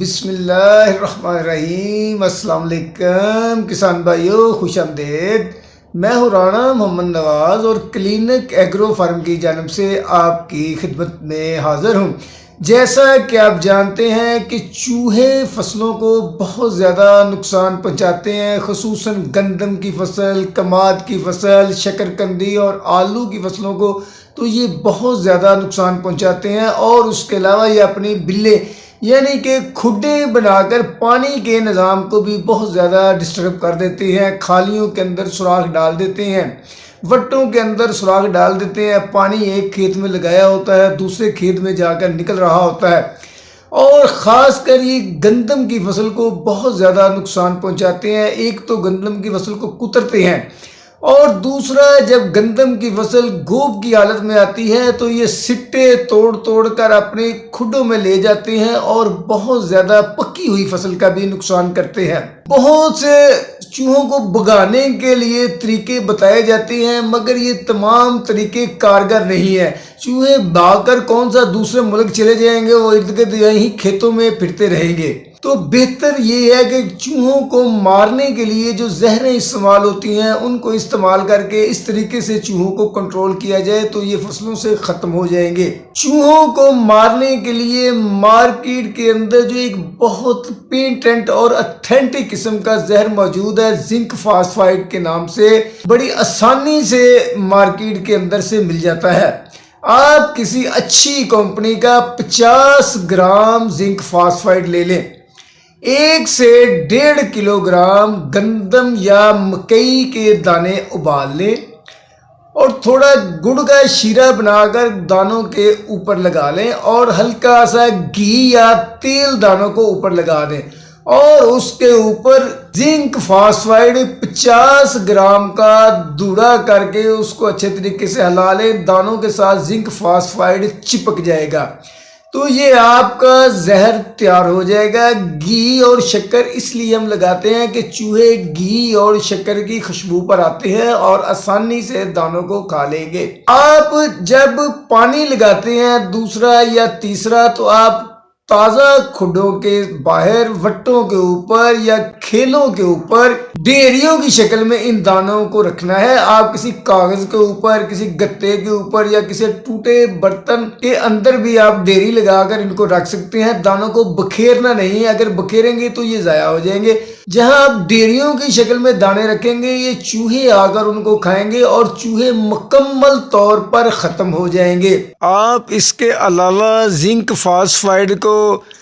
बिस्मिल्लाहिर्रहमानिर्रहीम। अस्सलाम वालेकुम किसान भाइयों, खुश आमदीद। मैं हूँ राणा मोहम्मद नवाज़ और क्लिनिक एग्रो फार्म की जानब से आपकी खिदमत में हाज़िर हूँ। जैसा कि आप जानते हैं कि चूहे फसलों को बहुत ज़्यादा नुकसान पहुँचाते हैं, ख़ुसूसन गंदम की फसल, कमाद की फसल, शकरकंदी और आलू की फसलों को तो ये बहुत ज़्यादा नुकसान पहुँचाते हैं। और उसके अलावा ये अपनी बिल्ले यानी कि खुड्डे बनाकर पानी के निज़ाम को भी बहुत ज़्यादा डिस्टर्ब कर देते हैं। खालियों के अंदर सुराख डाल देते हैं, वट्टों के अंदर सुराख डाल देते हैं। पानी एक खेत में लगाया होता है, दूसरे खेत में जाकर निकल रहा होता है। और ख़ास कर ये गंदम की फसल को बहुत ज़्यादा नुकसान पहुंचाते हैं। एक तो गंदम की फसल को कुतरते हैं और दूसरा जब गंदम की फसल गोब की हालत में आती है तो ये सिट्टे तोड़ तोड़ कर अपने खुडों में ले जाते हैं और बहुत ज़्यादा पकी हुई फसल का भी नुकसान करते हैं। बहुत से चूहों को भगाने के लिए तरीके बताए जाते हैं, मगर ये तमाम तरीके कारगर नहीं है। चूहे भागकर कौन सा दूसरे मुल्क चले जाएंगे, वो इर्द गिर्द यहीं खेतों में फिरते रहेंगे। तो बेहतर ये है कि चूहों को मारने के लिए जो जहरें इस्तेमाल होती हैं उनको इस्तेमाल करके इस तरीके से चूहों को कंट्रोल किया जाए तो ये फसलों से ख़त्म हो जाएंगे। चूहों को मारने के लिए मार्केट के अंदर जो एक बहुत पेटेंट और ऑथेंटिक किस्म का जहर मौजूद है, जिंक फास्फाइड के नाम से, बड़ी आसानी से मार्केट के अंदर से मिल जाता है। आप किसी अच्छी कंपनी का 50 ग्राम जिंक फास्फाइड ले लें, 1 से 1.5 किलोग्राम गंदम या मकई के दाने उबाल लें और थोड़ा गुड़ का शीरा बनाकर दानों के ऊपर लगा लें और हल्का सा घी या तेल दानों को ऊपर लगा दें और उसके ऊपर जिंक फास्फाइड 50 ग्राम का दूड़ा करके उसको अच्छे तरीके से हिला लें। दानों के साथ जिंक फास्फाइड चिपक जाएगा तो ये आपका जहर तैयार हो जाएगा। घी और शक्कर इसलिए हम लगाते हैं कि चूहे घी और शक्कर की खुशबू पर आते हैं और आसानी से दानों को खा लेंगे। आप जब पानी लगाते हैं दूसरा या तीसरा तो आप ताज़ा खुडों के बाहर वट्टों के ऊपर या खेलों के ऊपर ढेरियों की शक्ल में इन दानों को रखना है। आप किसी कागज के ऊपर, किसी गत्ते के ऊपर या किसी टूटे बर्तन के अंदर भी आप ढेरी लगाकर इनको रख सकते हैं। दानों को बखेरना नहीं, अगर बखेरेंगे तो ये ज़ाया हो जाएंगे। जहां आप ढेरियों की शक्ल में दाने रखेंगे ये चूहे आकर उनको खाएंगे और चूहे मुकम्मल तौर पर ख़त्म हो जाएंगे। आप इसके अलावा जिंक फास्फाइड को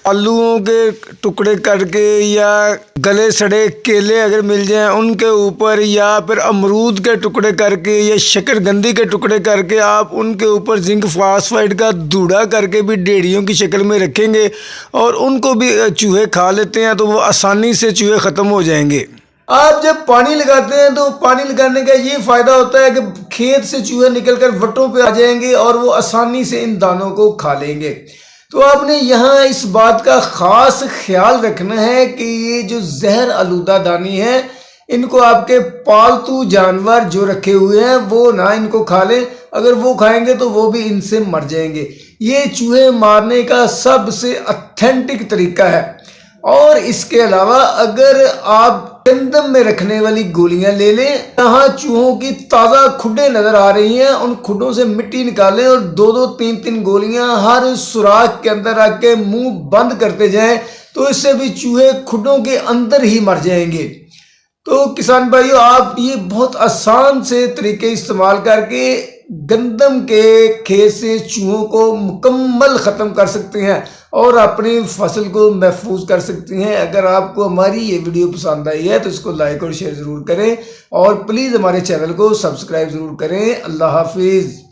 आलूओं के टुकड़े करके या गले सड़े केले अगर मिल जाएं उनके ऊपर या फिर अमरूद के टुकड़े करके या शकरकंदी के टुकड़े करके आप उनके ऊपर जिंक फास्फाइड का दूड़ा करके भी ढेरियों की शक्ल में रखेंगे और उनको भी चूहे खा लेते हैं तो वो आसानी से चूहे ख़त्म हो जाएंगे। आप जब पानी लगाते हैं तो पानी लगाने का ये फ़ायदा होता है कि खेत से चूहे निकलकर वट्टों पे आ जाएंगे और वो आसानी से इन दानों को खा लेंगे। तो आपने यहाँ इस बात का ख़ास ख्याल रखना है कि ये जो जहर आलूदा दानी है इनको आपके पालतू जानवर जो रखे हुए हैं वो ना इनको खा लें। अगर वो खाएंगे तो वो भी इनसे मर जाएंगे। ये चूहे मारने का सबसे ऑथेंटिक तरीका है। और इसके अलावा अगर आप गंदम में रखने वाली गोलियां ले लें, जहाँ चूहों की ताज़ा खुड्डे नज़र आ रही हैं उन खुड्डों से मिट्टी निकालें और 2-2, 3-3 गोलियां हर सुराख के अंदर रख के मुंह बंद करते जाएं तो इससे भी चूहे खुड्डों के अंदर ही मर जाएंगे। तो किसान भाइयों, आप ये बहुत आसान से तरीके इस्तेमाल करके गंदम के खेत से चूहों को मुकम्मल ख़त्म कर सकते हैं और अपनी फसल को महफूज कर सकते हैं। अगर आपको हमारी ये वीडियो पसंद आई है तो इसको लाइक और शेयर ज़रूर करें और प्लीज़ हमारे चैनल को सब्सक्राइब ज़रूर करें। अल्लाह हाफिज़।